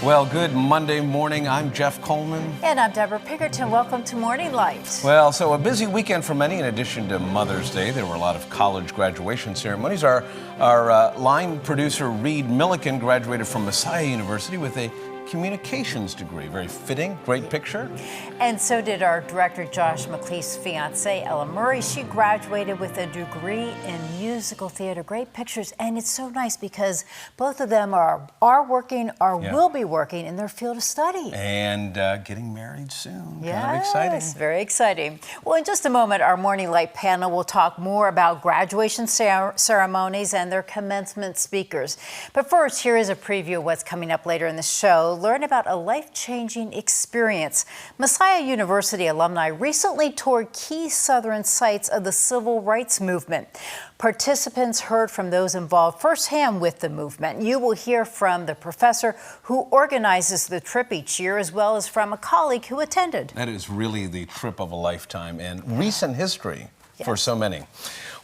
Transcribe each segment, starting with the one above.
Well, good Monday morning. I'm Jeff Coleman. And I'm Deborah Pickerton. Welcome to Morning Light. Well, so a busy weekend for many. In addition to Mother's Day, there were a lot of college graduation ceremonies. Our line producer, Reed Milliken, graduated from Messiah University with a communications degree. Very fitting, great picture. And so did our director, Josh McLeaf's fiancee, Ella Murray. She graduated with a degree in musical theater. Great pictures. And it's so nice because both of them are working or will be working in their field of study. And getting married soon. Yes, kind of exciting. Very exciting. Well, in just a moment, our Morning Light panel will talk more about graduation ceremonies and their commencement speakers. But first, here is a preview of what's coming up later in the show. Learn about a life-changing experience. Messiah University alumni recently toured key southern sites of the civil rights movement. Participants heard from those involved firsthand with the movement. You will hear from the professor who organizes the trip each year, as well as from a colleague who attended. That is really the trip of a lifetime and recent history for so many.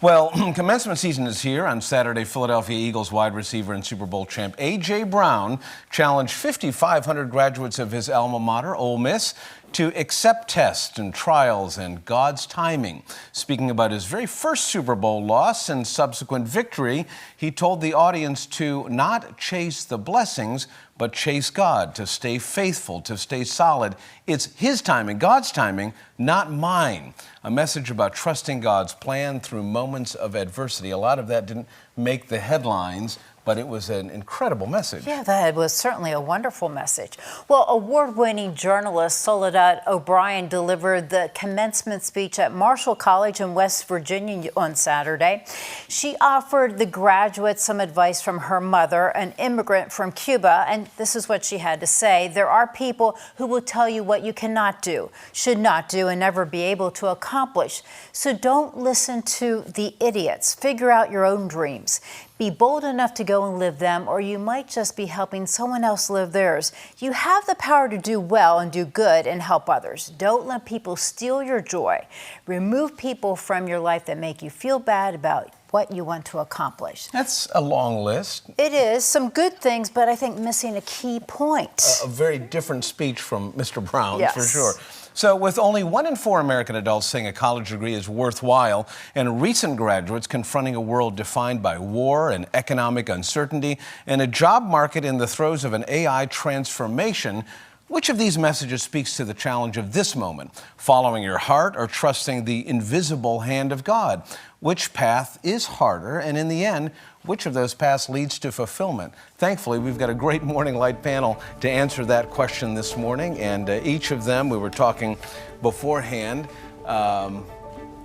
Well, commencement season is here. On Saturday, Philadelphia Eagles wide receiver and Super Bowl champ A.J. Brown challenged 5,500 graduates of his alma mater, Ole Miss, to accept tests and trials and God's timing. Speaking about his very first Super Bowl loss and subsequent victory, he told the audience to not chase the blessings, but chase God, to stay faithful, to stay solid. It's his timing, God's timing, not mine. A message about trusting God's plan through moments of adversity. A lot of that didn't make the headlines, but it was an incredible message. Yeah, that was certainly a wonderful message. Well, award-winning journalist Soledad O'Brien delivered the commencement speech at Marshall College in West Virginia on Saturday. She offered the graduates some advice from her mother, an immigrant from Cuba, and this is what she had to say. There are people who will tell you what you cannot do, should not do, and never be able to accomplish. So don't listen to the idiots. Figure out your own dreams. Be bold enough to go and live them, or you might just be helping someone else live theirs. You have the power to do well and do good and help others. Don't let people steal your joy. Remove people from your life that make you feel bad about what you want to accomplish. That's a long list. It is. Some good things, but I think missing a key point. A very different speech from Mr. Brown, for sure. So with only 1 in 4 American adults saying a college degree is worthwhile, and recent graduates confronting a world defined by war and economic uncertainty, and a job market in the throes of an AI transformation, which of these messages speaks to the challenge of this moment? Following your heart or trusting the invisible hand of God? Which path is harder? And in the end, which of those paths leads to fulfillment? Thankfully, we've got a great Morning Light panel to answer that question this morning. And each of them, we were talking beforehand,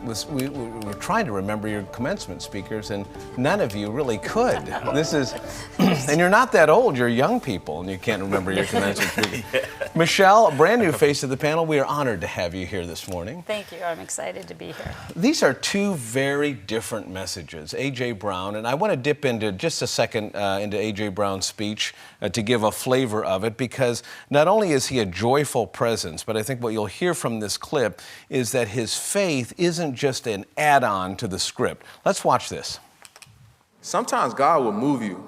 we were trying to remember your commencement speakers, and none of you really could. This is, and you're not that old, you're young people, and you can't remember your commencement speakers. Michelle, a brand new face of the panel, we are honored to have you here this morning. Thank you, I'm excited to be here. These are two very different messages. A.J. Brown, and I want to dip into just a second into A.J. Brown's speech to give a flavor of it, because not only is he a joyful presence, but I think what you'll hear from this clip is that his faith isn't just an add-on to the script. Let's watch this. Sometimes God will move you,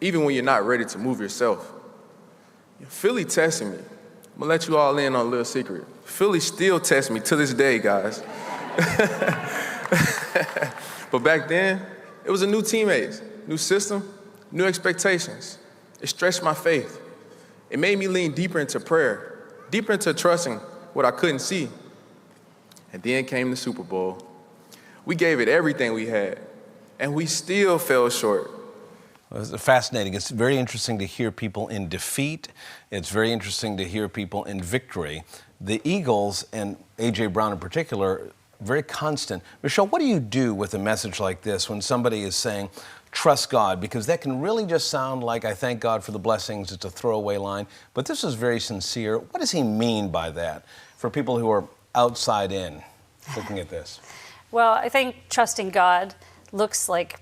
even when you're not ready to move yourself. Philly tested me. I'm gonna let you all in on a little secret. Philly still tests me to this day, guys. But back then, it was a new teammates, new system, new expectations. It stretched my faith. It made me lean deeper into prayer, deeper into trusting what I couldn't see. And then came the Super Bowl. We gave it everything we had, and we still fell short. Well, it's fascinating. It's very interesting to hear people in defeat. It's very interesting to hear people in victory. The Eagles, and A.J. Brown in particular, very constant. Michelle, what do you do with a message like this when somebody is saying, trust God? Because that can really just sound like, I thank God for the blessings. It's a throwaway line. But this is very sincere. What does he mean by that for people who are outside in looking at this? Well, I think trusting God looks like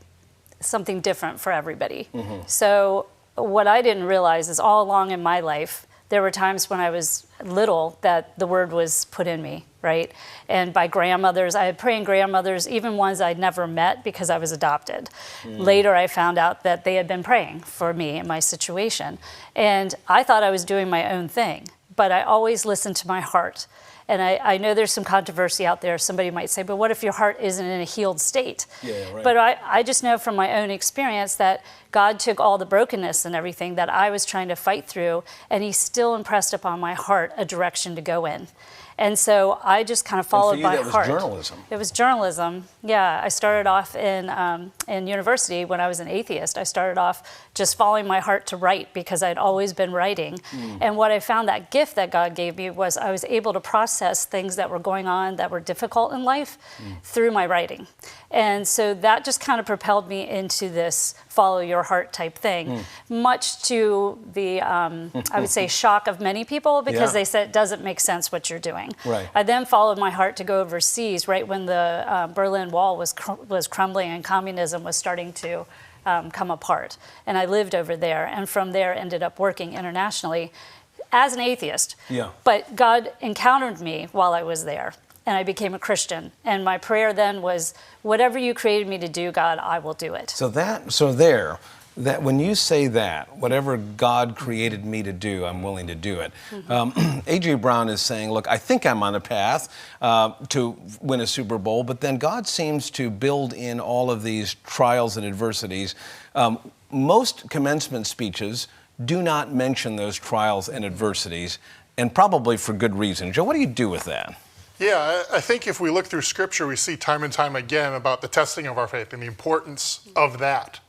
something different for everybody. So what I didn't realize is all along in my life, there were times when I was little that the word was put in me, right? And by grandmothers, I had praying grandmothers, even ones I'd never met because I was adopted. Later, I found out that they had been praying for me in my situation. And I thought I was doing my own thing, but I always listened to my heart. And I know there's some controversy out there. Somebody might say, but what if your heart isn't in a healed state? Yeah, right. But I just know from my own experience that God took all the brokenness and everything that I was trying to fight through, and he still impressed upon my heart a direction to go in. And so I just kind of followed my heart. And for you, that was journalism. It was journalism. Yeah, I started off in university when I was an atheist. I started off just following my heart to write because I'd always been writing. And what I found, that gift that God gave me, was I was able to process things that were going on that were difficult in life through my writing. And so that just kind of propelled me into this follow your heart type thing, much to the, I would say, shock of many people, because they said it doesn't make sense what you're doing. Right. I then followed my heart to go overseas right when the Berlin Wall was crumbling and communism was starting to come apart. And I lived over there, and from there ended up working internationally as an atheist. Yeah. But God encountered me while I was there, and I became a Christian. And my prayer then was, whatever you created me to do, God, I will do it. That when you say that, whatever God created me to do, I'm willing to do it. A.J. Brown is saying, look, I think I'm on a path to win a Super Bowl, but then God seems to build in all of these trials and adversities. Most commencement speeches do not mention those trials and adversities, and probably for good reason. Joe, what do you do with that? Yeah, I think if we look through Scripture, we see time and time again about the testing of our faith and the importance of that.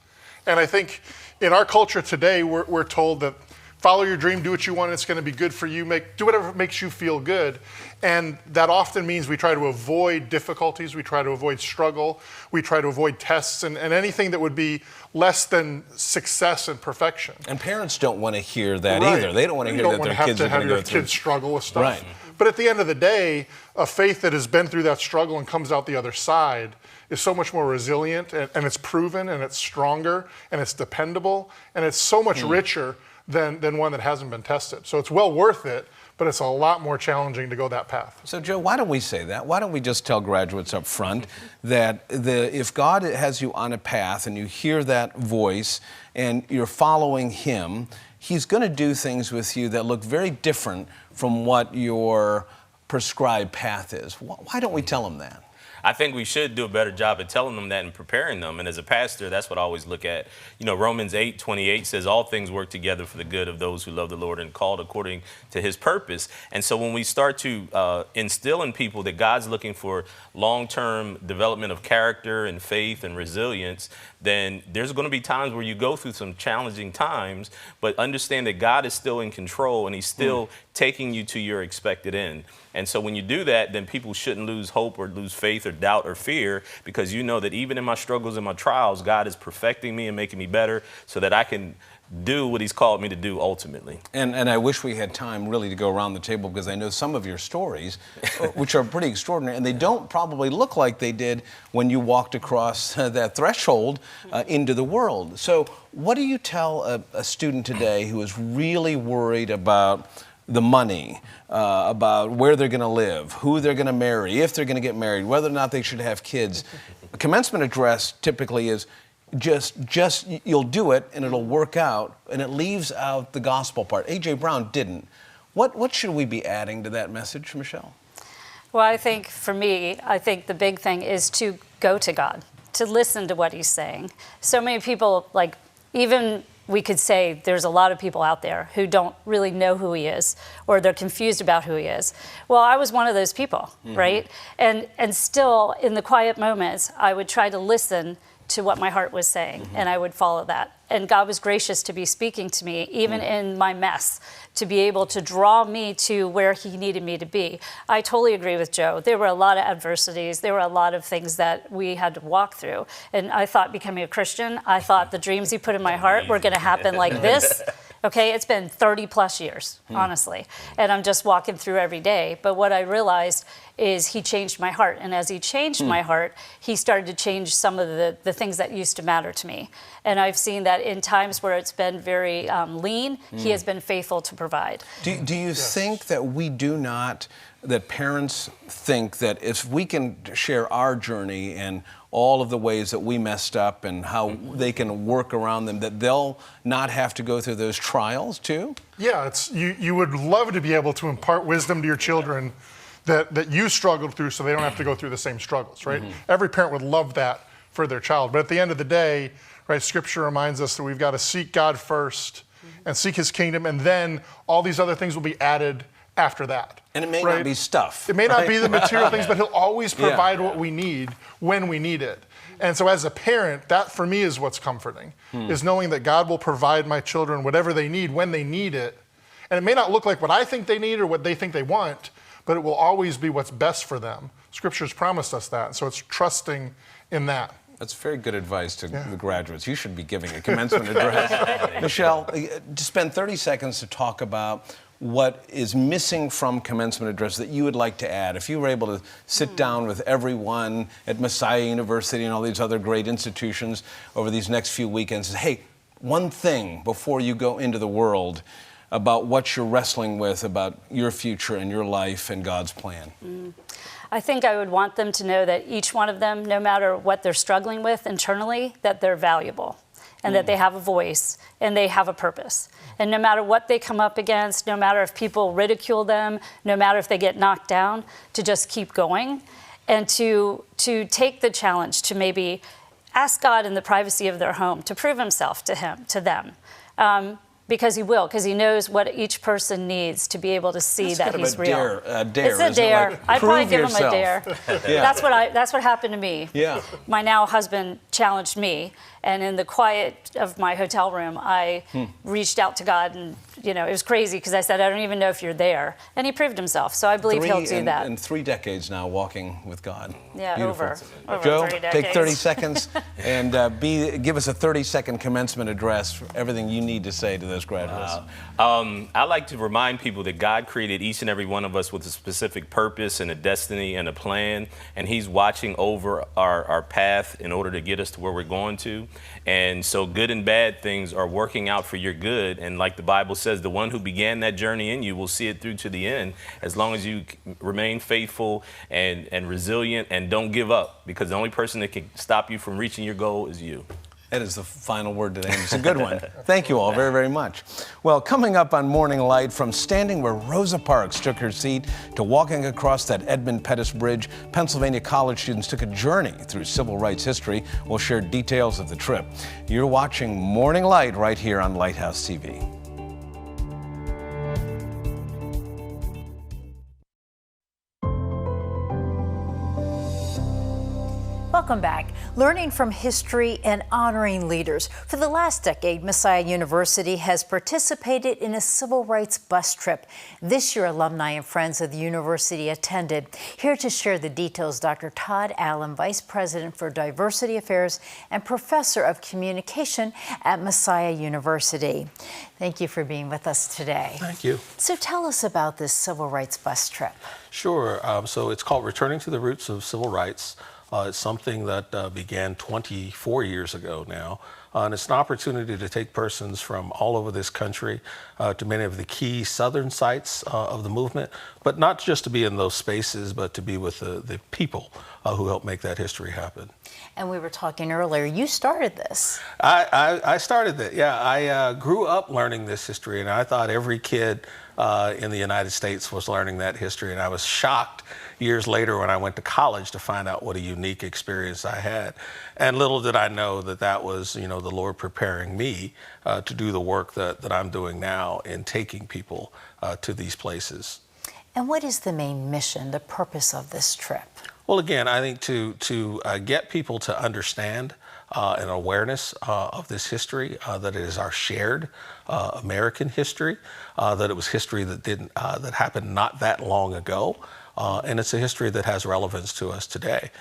And I think in our culture today, we're told that follow your dream, do what you want, it's going to be good for you, do whatever makes you feel good. And that often means we try to avoid difficulties, we try to avoid struggle, we try to avoid tests, and anything that would be less than success and perfection. And parents don't want to hear that either. They don't want to hear that their kids are going to go through. Kids struggle with stuff. Right. But at the end of the day, a faith that has been through that struggle and comes out the other side is so much more resilient, and it's proven, and it's stronger, and it's dependable, and it's so much richer than one that hasn't been tested. So it's well worth it, but it's a lot more challenging to go that path. So, Joe, why don't we say that? Why don't we just tell graduates up front that if God has you on a path and you hear that voice and you're following him, he's going to do things with you that look very different from what your prescribed path is. Why don't we tell them that? I think we should do a better job at telling them that and preparing them. And as a pastor, that's what I always look at. You know, Romans 8:28 says all things work together for the good of those who love the Lord and called according to his purpose. And so when we start to instill in people that God's looking for long-term development of character and faith and resilience, then there's going to be times where you go through some challenging times, but understand that God is still in control and he's still taking you to your expected end. And so when you do that, then people shouldn't lose hope or lose faith or doubt or fear, because you know that even in my struggles and my trials, God is perfecting me and making me better so that I can do what he's called me to do ultimately. And I wish we had time really to go around the table, because I know some of your stories, which are pretty extraordinary, and they don't probably look like they did when you walked across that threshold into the world. So what do you tell a student today who is really worried about the money, about where they're going to live, who they're going to marry, if they're going to get married, whether or not they should have kids? A commencement address typically is just you'll do it and it'll work out, and it leaves out the gospel part. A.J. Brown didn't. What should we be adding to that message, Michelle? Well, I think for me, I think the big thing is to go to God, to listen to what he's saying. So many people, like, even we could say there's a lot of people out there who don't really know who he is, or they're confused about who he is. Well, I was one of those people, right? And still, in the quiet moments, I would try to listen to what my heart was saying, and I would follow that. And God was gracious to be speaking to me, even in my mess, to be able to draw me to where he needed me to be. I totally agree with Joe. There were a lot of adversities. There were a lot of things that we had to walk through. And I thought becoming a Christian, I thought the dreams he put in my heart were going to happen like this. Okay, it's been 30 plus years, honestly, and I'm just walking through every day. But what I realized is he changed my heart, and as he changed my heart, he started to change some of the things that used to matter to me. And I've seen that in times where it's been very lean, he has been faithful to provide. Do you think that that parents think that if we can share our journey and all of the ways that we messed up and how they can work around them, that they'll not have to go through those trials too? Yeah, you would love to be able to impart wisdom to your children that you struggled through so they don't have to go through the same struggles, right? Every parent would love that for their child. But at the end of the day, right, Scripture reminds us that we've got to seek God first and seek his kingdom, and then all these other things will be added after that. And it may not be stuff. It may not be the material things, but he'll always provide what we need when we need it. And so as a parent, that for me is what's comforting, is knowing that God will provide my children whatever they need when they need it. And it may not look like what I think they need or what they think they want, but it will always be what's best for them. Scripture's promised us that, and so it's trusting in that. That's very good advice to the graduates. You should be giving a commencement address. Michelle, to spend 30 seconds to talk about what is missing from commencement address that you would like to add. If you were able to sit down with everyone at Messiah University and all these other great institutions over these next few weekends, hey, one thing before you go into the world about what you're wrestling with, about your future and your life and God's plan. I think I would want them to know that each one of them, no matter what they're struggling with internally, that they're valuable and that they have a voice and they have a purpose. And no matter what they come up against, no matter if people ridicule them, no matter if they get knocked down, to just keep going and to take the challenge to maybe ask God in the privacy of their home to prove himself to them. Because he will, because he knows what each person needs to be able to see that he's real. Dare, it's a dare. Like, I'd probably give yourself. him a dare. Yeah. That's what happened to me. Yeah. My now husband challenged me, and in the quiet of my hotel room, I reached out to God, and it was crazy because I said, I don't even know if you're there, and he proved himself. So I believe he'll do that. And 3 decades now walking with God. Yeah, Beautiful. over Joe, 3 decades. take 30 seconds and give us a 30-second commencement address for everything you need to say to those graduates. I like to remind people that God created each and every one of us with a specific purpose and a destiny and a plan, and he's watching over our path in order to get us to where we're going to. And so good and bad things are working out for your good, and like the Bible says, the one who began that journey in you will see it through to the end, as long as you remain faithful and resilient and don't give up, because the only person that can stop you from reaching your goal is you. That is the final word today. It's a good one. Thank you all very, very much. Well, coming up on Morning Light, from standing where Rosa Parks took her seat to walking across that Edmund Pettus Bridge, Pennsylvania college students took a journey through civil rights history. We'll share details of the trip. You're watching Morning Light right here on Lighthouse TV. Welcome back. Learning from history and honoring leaders. For the last decade, Messiah University has participated in a civil rights bus trip. This year, alumni and friends of the university attended. Here to share the details, Dr. Todd Allen, Vice President for Diversity Affairs and Professor of Communication at Messiah University. Thank you for being with us today. Thank you. So tell us about this civil rights bus trip. Sure. So it's called Returning to the Roots of Civil Rights. It's something that began 24 years ago now. And it's an opportunity to take persons from all over this country to many of the key southern sites of the movement, but not just to be in those spaces, but to be with the people who helped make that history happen. And we were talking earlier, you started this. I started it, yeah. I grew up learning this history, and I thought every kid in the United States was learning that history, and I was shocked years later when I went to college to find out what a unique experience I had. And little did I know that that was, the Lord preparing me to do the work that I'm doing now in taking people to these places. And what is the main mission, the purpose of this trip? Well, again, I think to get people to understand an awareness of this history, that it is our shared American history, that it was history that happened not that long ago, And it's a history that has relevance to us today.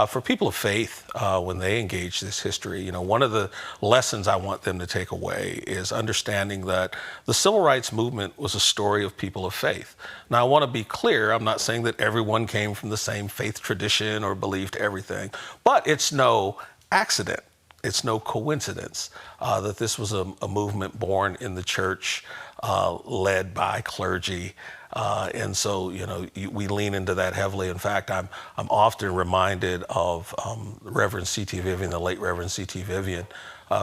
For people of faith, when they engage this history, you know, one of the lessons I want them to take away is understanding that the civil rights movement was a story of people of faith. Now, I want to be clear, I'm not saying that everyone came from the same faith tradition or believed everything, but it's no accident. It's no coincidence that this was a movement born in the church, led by clergy. And so, you know, we lean into that heavily. In fact, I'm often reminded of Reverend C.T. Vivian, the late Reverend C.T. Vivian,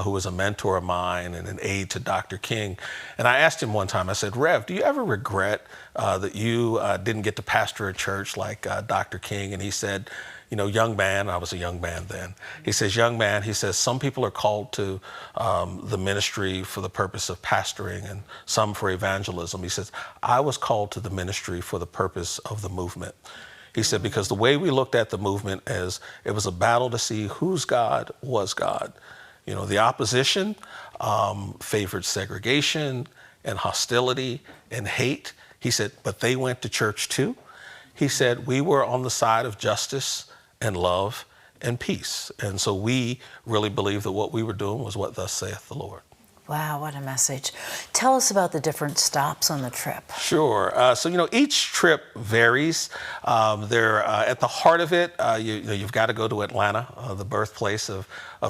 who was a mentor of mine and an aide to Dr. King. And I asked him one time, I said, Rev, do you ever regret that you didn't get to pastor a church like Dr. King? And he said, you know, young man, I was a young man then. He says, young man, he says, some people are called to the ministry for the purpose of pastoring and some for evangelism. He says, I was called to the ministry for the purpose of the movement. He said, because the way we looked at the movement as it was a battle to see whose God was God. You know, the opposition favored segregation and hostility and hate. He said, but they went to church too. He said, we were on the side of justice and love and peace. And so we really believe that what we were doing was what thus saith the Lord. Wow, what a message. Tell us about the different stops on the trip. Sure. So, you know, each trip varies. They're at the heart of it, you've got to go to Atlanta, the birthplace of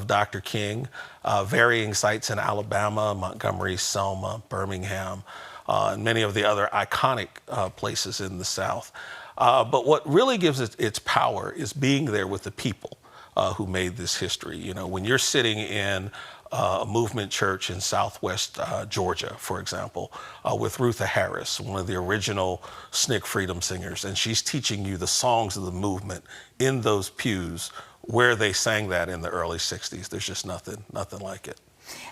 Dr. King, varying sites in Alabama, Montgomery, Selma, Birmingham, and many of the other iconic places in the South. But what really gives it its power is being there with the people who made this history. You know, when you're sitting in a movement church in Southwest Georgia, for example, with Rutha Harris, one of the original SNCC freedom singers, and she's teaching you the songs of the movement in those pews where they sang that in the early 60s. There's just nothing like it.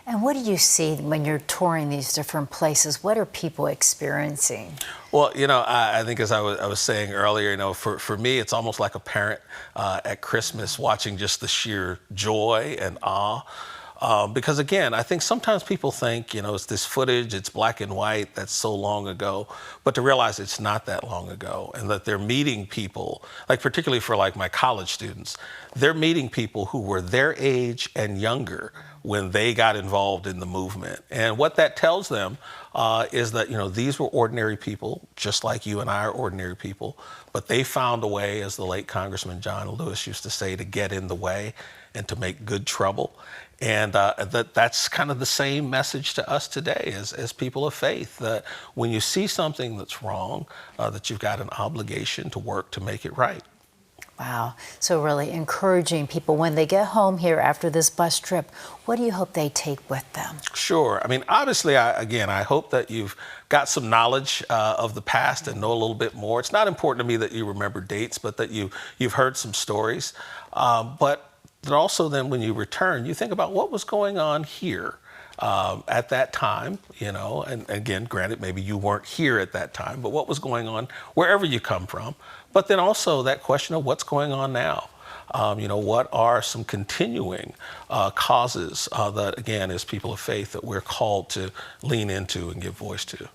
And what do you see when you're touring these different places? What are people experiencing? Well, you know, I think as I was saying earlier, you know, for me, it's almost like a parent at Christmas watching just the sheer joy and awe. Because again, I think sometimes people think, you know, it's this footage, it's black and white, that's so long ago, but to realize it's not that long ago and that they're meeting people, like particularly for like my college students, they're meeting people who were their age and younger when they got involved in the movement. And what that tells them is that, you know, these were ordinary people, just like you and I are ordinary people, but they found a way, as the late Congressman John Lewis used to say, to get in the way and to make good trouble. And that's kind of the same message to us today as people of faith, that when you see something that's wrong, that you've got an obligation to work to make it right. Wow. So really encouraging people when they get home here after this bus trip, what do you hope they take with them? Sure. I mean, obviously, I hope that you've got some knowledge of the past and know a little bit more. It's not important to me that you remember dates, but that you've heard some stories. But also then when you return, you think about what was going on here at that time, you know, and again, granted, maybe you weren't here at that time, but what was going on wherever you come from. But then also that question of what's going on now. You know, what are some continuing causes that, again, as people of faith, that we're called to lean into and give voice to?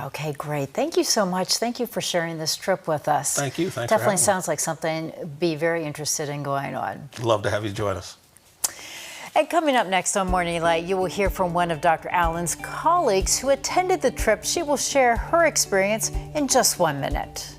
Okay, great. Thank you so much. Thank you for sharing this trip with us. Thank you. Thanks Definitely for having sounds like something to be very interested in going on. Love to have you join us. And coming up next on Morning Light, you will hear from one of Dr. Allen's colleagues who attended the trip. She will share her experience in just 1 minute.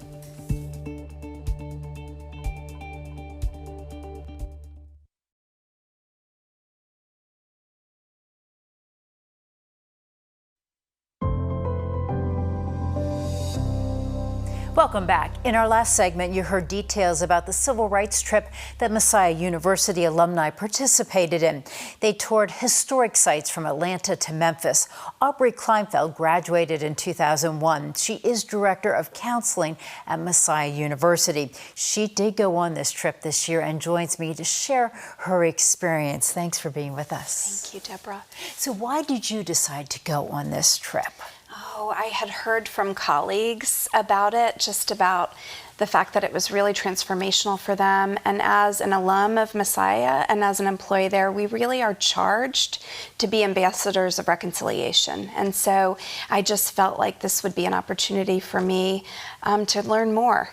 Welcome back. In our last segment, you heard details about the civil rights trip that Messiah University alumni participated in. They toured historic sites from Atlanta to Memphis. Aubrey Kleinfeld graduated in 2001. She is director of counseling at Messiah University. She did go on this trip this year and joins me to share her experience. Thanks for being with us. Thank you, Deborah. So why did you decide to go on this trip? Oh, I had heard from colleagues about it, just about the fact that it was really transformational for them. And as an alum of Messiah and as an employee there, we really are charged to be ambassadors of reconciliation. And so I just felt like this would be an opportunity for me to learn more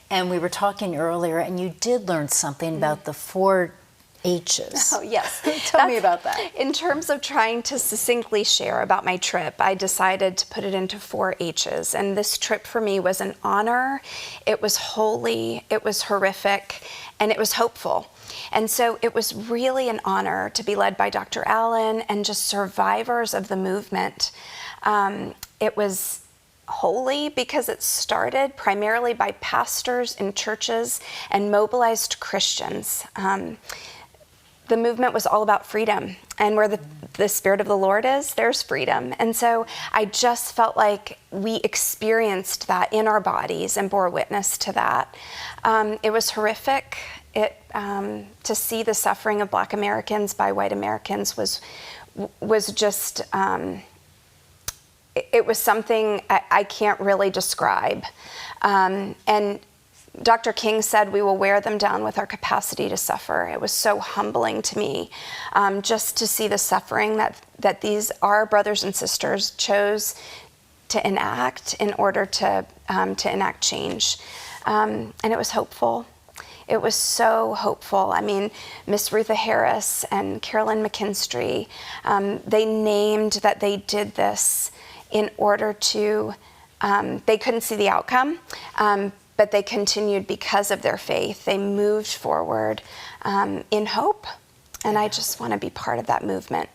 And we were talking earlier, and you did learn something about the 4 H's. Oh, yes. Tell me about that. In terms of trying to succinctly share about my trip, I decided to put it into 4 H's. And this trip for me was an honor, it was holy, it was horrific, and it was hopeful. And so it was really an honor to be led by Dr. Allen and just survivors of the movement. It was holy because it started primarily by pastors in churches and mobilized Christians. The movement was all about freedom, and where the Spirit of the Lord is, there's freedom. And so I just felt like we experienced that in our bodies and bore witness to that. It was horrific. To see the suffering of Black Americans by white Americans was just, it was something I can't really describe. And Dr. King said, we will wear them down with our capacity to suffer. It was so humbling to me just to see the suffering that these, our brothers and sisters, chose to enact in order to enact change. And it was hopeful. It was so hopeful. I mean, Miss Rutha Harris and Carolyn McKinstry, they named that they did this in order to, they couldn't see the outcome, but they continued because of their faith. They moved forward in hope, and I just want to be part of that movement.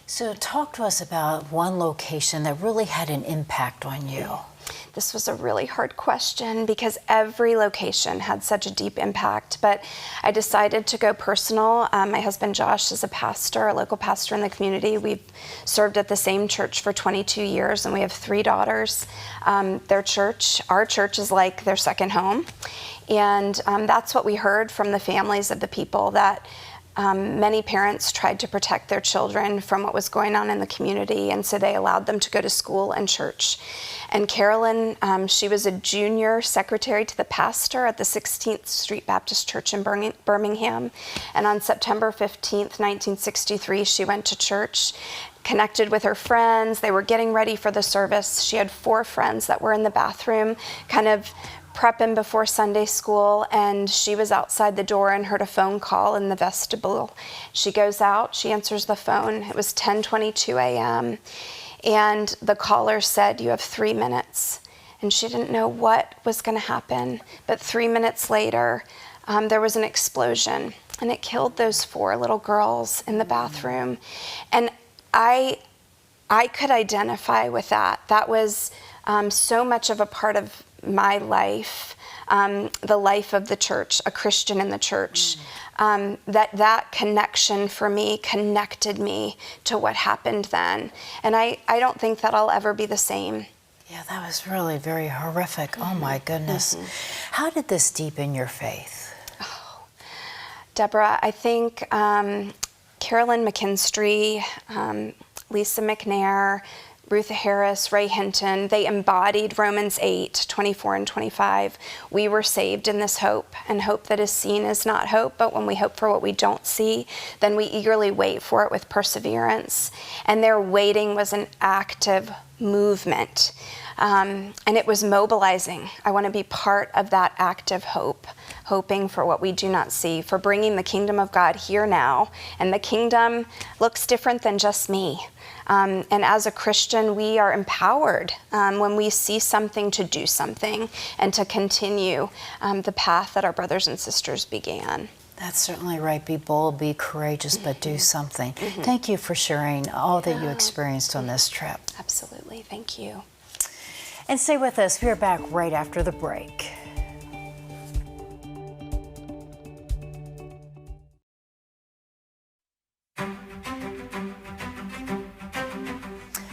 So talk to us about one location that really had an impact on you. This was a really hard question because every location had such a deep impact, but I decided to go personal. My husband Josh is a pastor, a local pastor in the community. We've served at the same church for 22 years, and we have 3 daughters. Their church, our church, is like their second home, and that's what we heard from the families of the people, that many parents tried to protect their children from what was going on in the community, and so they allowed them to go to school and church. And Carolyn, she was a junior secretary to the pastor at the 16th Street Baptist Church in Birmingham. And on September 15th, 1963, she went to church, connected with her friends. They were getting ready for the service. She had 4 friends that were in the bathroom, kind of prepping before Sunday school, and she was outside the door and heard a phone call in the vestibule. She goes out, she answers the phone. It was 10:22 a.m. and the caller said, "You have 3 minutes." And she didn't know what was going to happen, but 3 minutes later, there was an explosion, and it killed those 4 little girls in the bathroom. And I could identify with that. That was so much of a part of my life, the life of the church, a Christian in the church, that connection for me connected me to what happened then. And I don't think that I'll ever be the same. Yeah, that was really very horrific. Oh my goodness. How did this deepen your faith? Oh, Deborah, I think Carolyn McKinstry, Lisa McNair, Rutha Harris, Ray Hinton, they embodied Romans 8:24 and 25. We were saved in this hope, and hope that is seen is not hope, but when we hope for what we don't see, then we eagerly wait for it with perseverance. And their waiting was an active movement, and it was mobilizing. I want to be part of that active hope, hoping for what we do not see, for bringing the kingdom of God here now. And the kingdom looks different than just me. And as a Christian, we are empowered when we see something to do something and to continue the path that our brothers and sisters began. That's certainly right. Be bold, be courageous, but do something. Thank you for sharing all that you experienced on this trip. Absolutely. Thank you. And stay with us. We're back right after the break.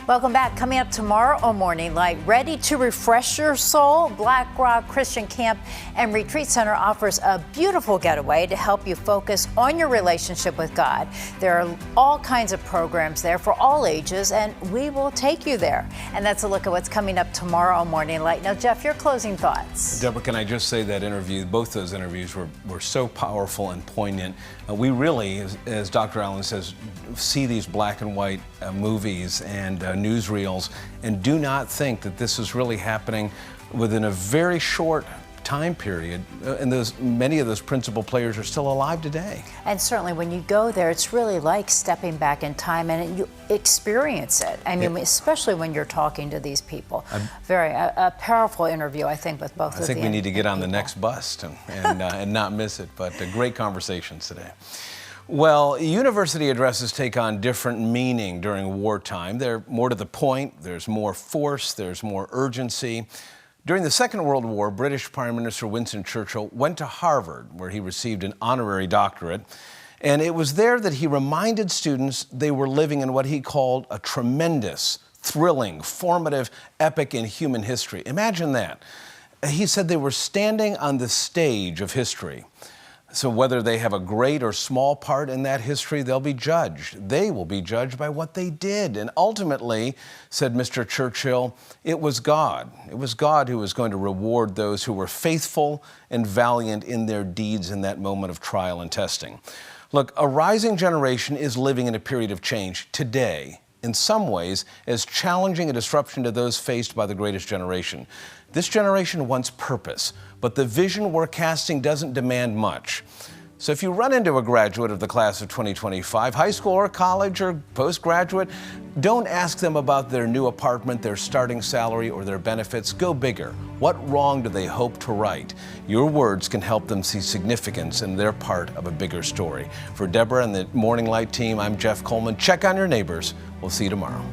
Welcome back. Coming up tomorrow on Morning Light, ready to refresh your soul? Black Rock Christian Camp and Retreat Center offers a beautiful getaway to help you focus on your relationship with God. There are all kinds of programs there for all ages, and we will take you there. And that's a look at what's coming up tomorrow on Morning Light. Now, Jeff, your closing thoughts. Deborah, can I just say that both those interviews were so powerful and poignant. We really, as Dr. Allen says, see these black and white movies and newsreels and do not think that this is really happening within a very short time period, and many of those principal players are still alive today. And certainly when you go there, it's really like stepping back in time and you experience it. I mean, especially when you're talking to these people. A powerful interview, I think, with both of them. I think we need to get on the next bus and not miss it, but great conversations today. Well, university addresses take on different meaning during wartime. They're more to the point, there's more force, there's more urgency. During the Second World War, British Prime Minister Winston Churchill went to Harvard, where he received an honorary doctorate. And it was there that he reminded students they were living in what he called a tremendous, thrilling, formative epic in human history. Imagine that. He said they were standing on the stage of history. So whether they have a great or small part in that history, they'll be judged. They will be judged by what they did. And ultimately, said Mr. Churchill, it was God. It was God who was going to reward those who were faithful and valiant in their deeds in that moment of trial and testing. Look, a rising generation is living in a period of change today, in some ways as challenging a disruption to those faced by the greatest generation. This generation wants purpose, but the vision we're casting doesn't demand much. So if you run into a graduate of the class of 2025, high school or college or postgraduate, don't ask them about their new apartment, their starting salary, or their benefits. Go bigger. What wrong do they hope to right? Your words can help them see significance in their part of a bigger story. For Deborah and the Morning Light team, I'm Jeff Coleman. Check on your neighbors. We'll see you tomorrow.